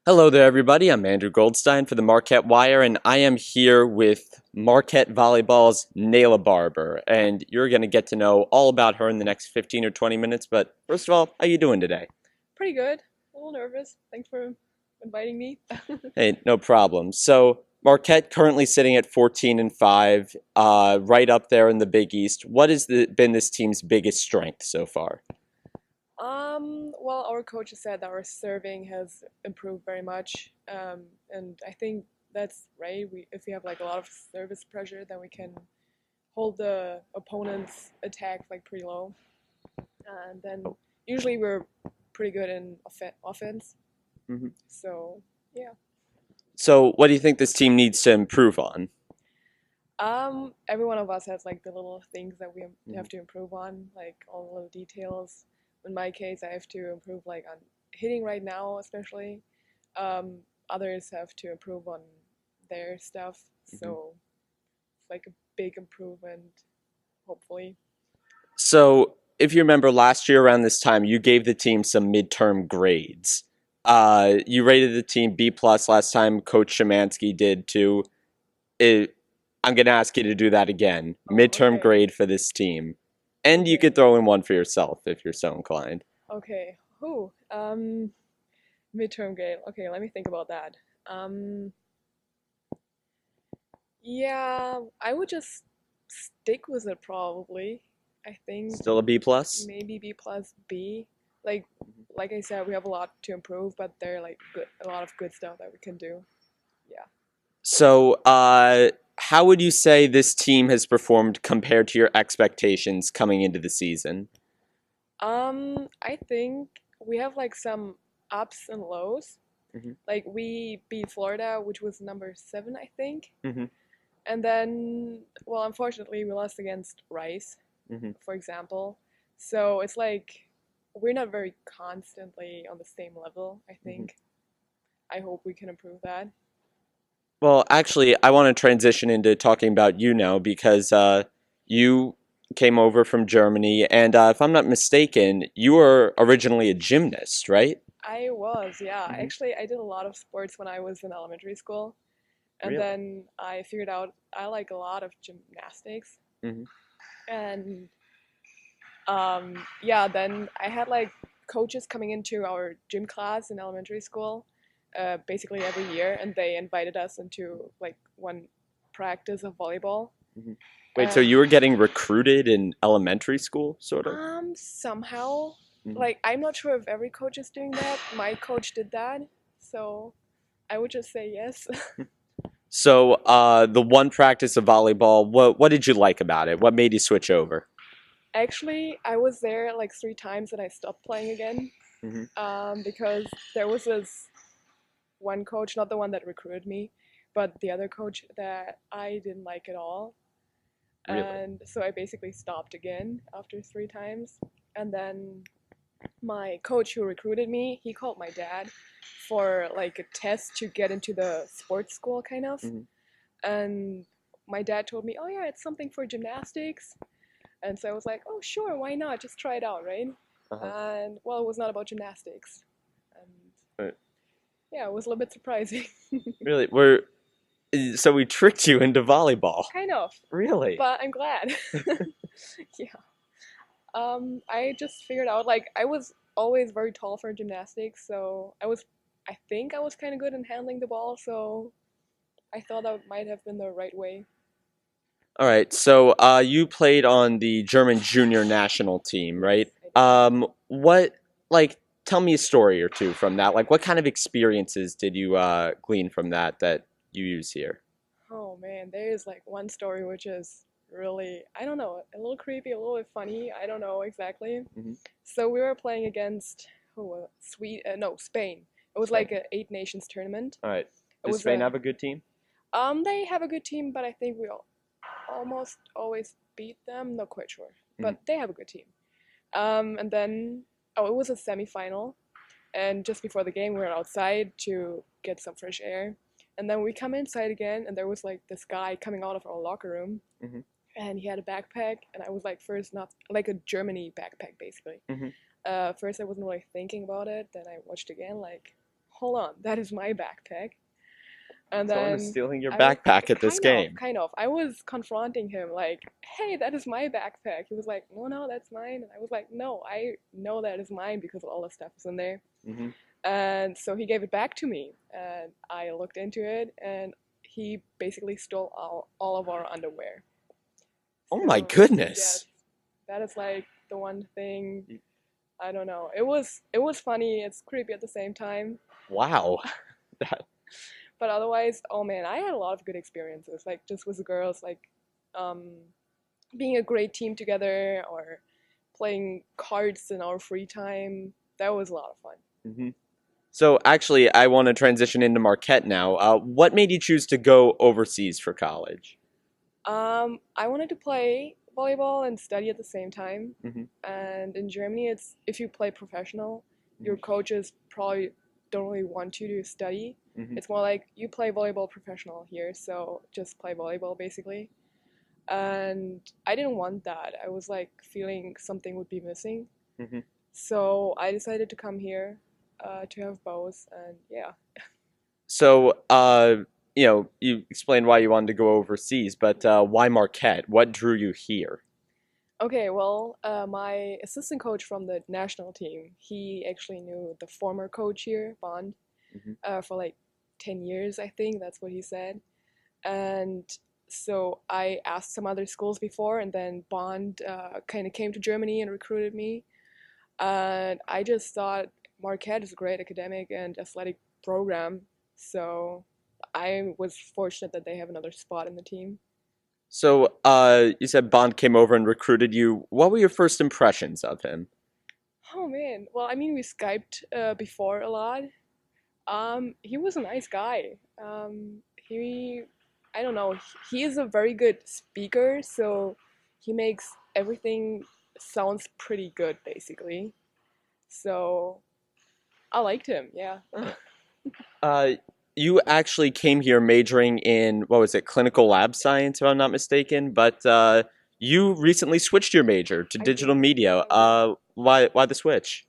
Hello there, everybody. I'm Andrew Goldstein for the Marquette Wire, and I am here with Marquette Volleyball's Nele Barber, and you're going to get to know all about her in the next 15 or 20 minutes. But first of all, how you doing today? Pretty good. A little nervous. Thanks for inviting me. Hey, no problem. So Marquette currently sitting at 14 and 5, right up there in the Big East. What has been this team's biggest strength so far? Well, our coach has said that our serving has improved very much, and I think that's right. If we have like a lot of service pressure, then we can hold the opponent's attack like pretty low, and then usually we're pretty good in offense. hmm So yeah. So, what do you think this team needs to improve on? Every one of us has like the little things that we Mhm. have to improve on, like all the little details. In my case, I have to improve like on hitting right now, especially. Others have to improve on their stuff, Mhm. so it's like a big improvement, hopefully. So, if you remember last year around this time, you gave the team some midterm grades. You rated the team B plus last time. Coach Shemansky did too. It, I'm gonna ask you to do that again. Oh, Midterm okay, grade for this team, and you could okay, throw in one for yourself if you're so inclined. okay. Who? Midterm grade. Okay, let me think about that. Um, yeah, I would just stick with it probably. I think Still a B plus. maybe B plus B. Like like I said, we have a lot to improve, but there are like a lot of good stuff that we can do. Yeah. So, how would you say this team has performed compared to your expectations coming into the season? I think we have like some ups and lows. hmm Like we beat Florida, which was number 7, I think, hmm and then well, unfortunately, we lost against Rice, hmm for example. So it's like we're not very constantly on the same level. I hmm think. I hope we can improve that. Well, actually, I want to transition into talking about you now because you came over from Germany, and if I'm not mistaken, you were originally a gymnast, right? I was, yeah. hmm Actually, I did a lot of sports when I was in elementary school, and Really? then I figured out I like a lot of gymnastics, hmm and yeah. Then I had like coaches coming into our gym class in elementary school, basically every year, and they invited us into like one practice of volleyball, hmm Wait, so and you were getting recruited in elementary school, sort of? somehow, hmm like I'm not sure if every coach is doing that. My coach did that, so I would just say yes. So, the one practice of volleyball, what did you like about it? What made you switch over? Actually, I was there like 3 times and I stopped playing again hmm because there was this one coach, not the one that recruited me, but the other coach that I didn't like at all. Really? And so I basically stopped again after 3 times. And then my coach who recruited me, he called my dad for like a test to get into the sports school, kind of. hmm And my dad told me, oh, yeah, it's something for gymnastics. And so I was like, oh, sure, why not? Just try it out, right? Uh-huh. And well, it was not about gymnastics. And Right. yeah, it was a little bit surprising. Really? So we tricked you into volleyball. Kind of, Really? but I'm glad. Yeah. I just figured out, like, I was always very tall for gymnastics, so I think I was kind of good in handling the ball, so I thought that might have been the right way. All right. So you played on the German junior national team, right? Yes, I did. What like tell me a story or two from that. Like what kind of experiences did you glean from that you use here? Oh man, there is like one story which is really, I don't know, a little creepy, a little bit funny. I don't know exactly. hmm So we were playing against no, Spain. It was Spain. like a 8 nations tournament. All right. It Does was Spain a have a good team? they have a good team, but I think we almost always beat them. Not quite sure, hmm but they have a good team. And then oh, it was a semifinal, and just before the game, we were outside to get some fresh air. And then we come inside again, and there was like this guy coming out of our locker room, hmm and he had a backpack, and I was like, first not like a Germany backpack basically. hmm First I wasn't really thinking about it. Then I watched again, like, hold on, that is my backpack. And Someone was then stealing your I was backpack at this kind of, game. kind of. I was confronting him like, "Hey, that is my backpack." He was like, "No, no, that's mine." And I was like, "No, I know that is mine because all the stuff is in there." Hmm. And so he gave it back to me, and I looked into it, and he basically stole all of our underwear. Oh my So goodness! yes, that is like the one thing. I don't know. It was funny. It's creepy at the same time. Wow. That, But otherwise, oh man, I had a lot of good experiences. Like just with the girls, like um, being a great team together or playing cards in our free time. That was a lot of fun. hmm. So actually, I want to transition into Marquette now. What made you choose to go overseas for college? I wanted to play volleyball and study at the same time. Hmm. And in Germany, it's if you play professional, Hmm. your coaches probably don't really want you to study. Hmm. It's more like you play volleyball professional here, so just play volleyball basically. And I didn't want that. I was like feeling something would be missing. Hmm. So I decided to come here to have both, and yeah. So, you explained why you wanted to go overseas, but why Marquette? What drew you here? Okay, well, my assistant coach from the national team, he actually knew the former coach here, Bond, Hmm. for like 10 years, I think. That's what he said. And so I asked some other schools before, and then Bond kind of came to Germany and recruited me. And I just thought Marquette is a great academic and athletic program. So I was fortunate that they have another spot in the team. So, you said Bond came over and recruited you. What were your first impressions of him? Oh man, well, I mean, we Skyped before a lot. He was a nice guy. I don't know, he is a very good speaker, so he makes everything sounds pretty good, basically. So I liked him, yeah. Uh, you actually came here majoring in, what was it, clinical lab science, if I'm not mistaken, but you recently switched your major to I digital did, media. I did. Why the switch?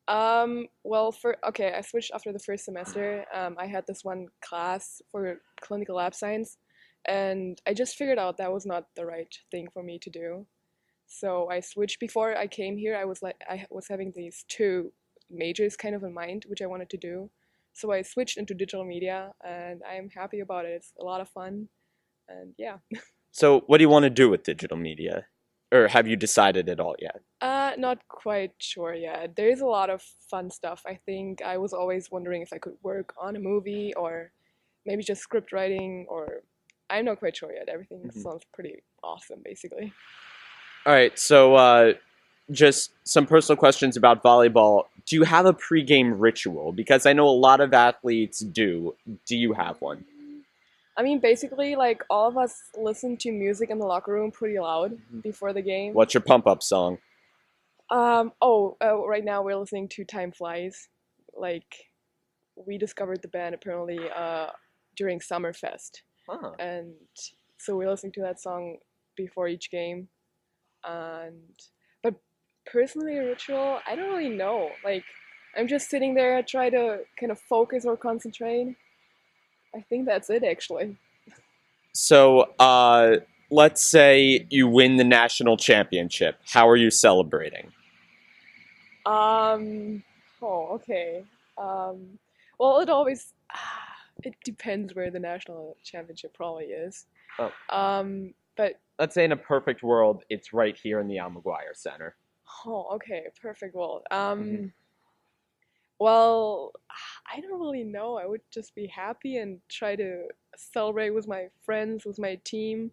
Well, okay, I switched after the first semester. I had this one class for clinical lab science, and I just figured out that was not the right thing for me to do. So I switched before I came here. I was having these two majors kind of in mind, which I wanted to do. So I switched into digital media, and I'm happy about it. It's a lot of fun, and yeah. So, what do you want to do with digital media? Or have you decided it all yet? Not quite sure yet. There is a lot of fun stuff. I think I was always wondering if I could work on a movie or maybe just script writing, or I'm not quite sure yet. Everything Mhm. sounds pretty awesome, basically. All right, so just some personal questions about volleyball. Do you have a pregame ritual? Because I know a lot of athletes do. Do you have one? I mean, basically, like all of us listen to music in the locker room pretty loud Mhm. before the game. What's your pump up song? Right now we're listening to Time Flies. Like, we discovered the band apparently during Summerfest, Huh. and so we're listening to that song before each game. And but personally, a ritual, I don't really know. Like, I'm just sitting there, I try to kind of focus or concentrate. I think that's it, actually. So, let's say you win the national championship. How are you celebrating? Um, okay. Well, it always it depends where the national championship probably is. Oh, But let's say in a perfect world, it's right here in the Al McGuire Center. okay, perfect world. Hmm. Well, I don't really know. I would just be happy and try to celebrate with my friends, with my team.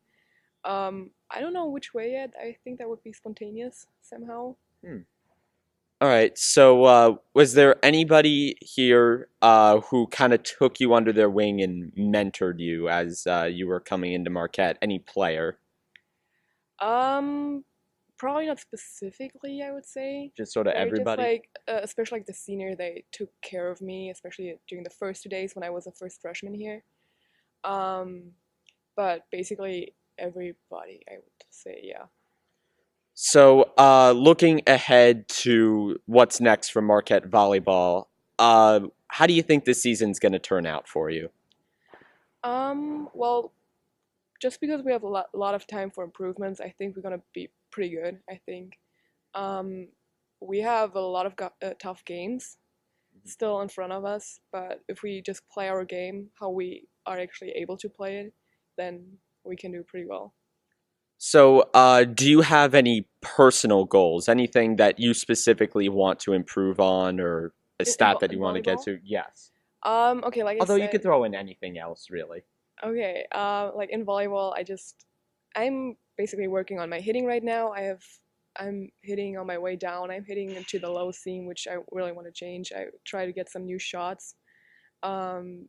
I don't know which way yet. I think that would be spontaneous somehow. Hmm. All right. So, was there anybody here who kind of took you under their wing and mentored you as you were coming into Marquette? Any player? Um, Probably not specifically, I would say. Just sort of They're just everybody? like, especially like the senior, they took care of me, especially during the first 2 days when I was a first freshman here. Um, but basically everybody, I would say, yeah. So, looking ahead to what's next for Marquette volleyball, how do you think this season's going to turn out for you? Well, just because we have a lot of time for improvements, I think we're gonna be pretty good. I think. Um, we have a lot of tough games still in front of us, but if we just play our game how we are actually able to play it, then we can do pretty well. So, do you have any personal goals? Anything that you specifically want to improve on, or a stat that In you want to get volleyball, to? Yes. okay, like I Although you said, could throw in anything else, really. okay, like in volleyball, I'm basically working on my hitting right now. I'm hitting on my way down. I'm hitting into the low seam, which I really want to change. I try to get some new shots. On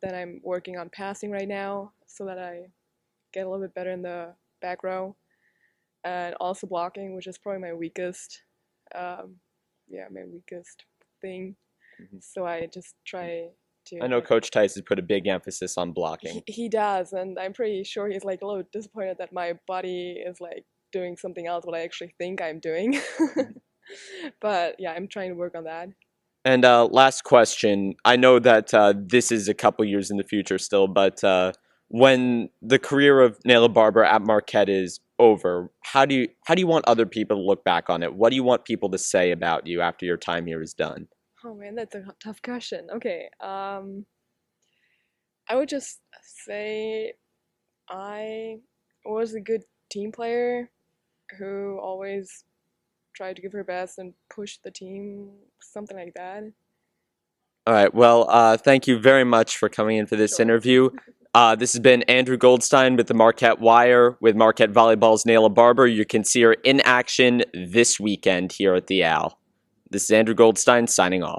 then I'm working on passing right now so that I get a little bit better in the back row, and also blocking, which is probably my weakest. Um, yeah, my weakest thing. Mhm. So I just try I to know like Coach Tice has put a big emphasis on blocking. he does, and I'm pretty sure he's like a little disappointed that my body is like doing something else what I actually think I'm doing. But yeah, I'm trying to work on that. And last question. I know that this is a couple years in the future still, but when the career of Nele Barber at Marquette is over, how do you want other people to look back on it? What do you want people to say about you after your time here is done? Oh man, that's a tough question. Okay, I would just say I was a good team player who always tried to give her best and push the team, something like that. All right. Well, thank you very much for coming in for this Sure. interview. This has been Andrew Goldstein with the Marquette Wire with Marquette Volleyball's Nele Barber. You can see her in action this weekend here at the Al. This is Andrew Goldstein signing off.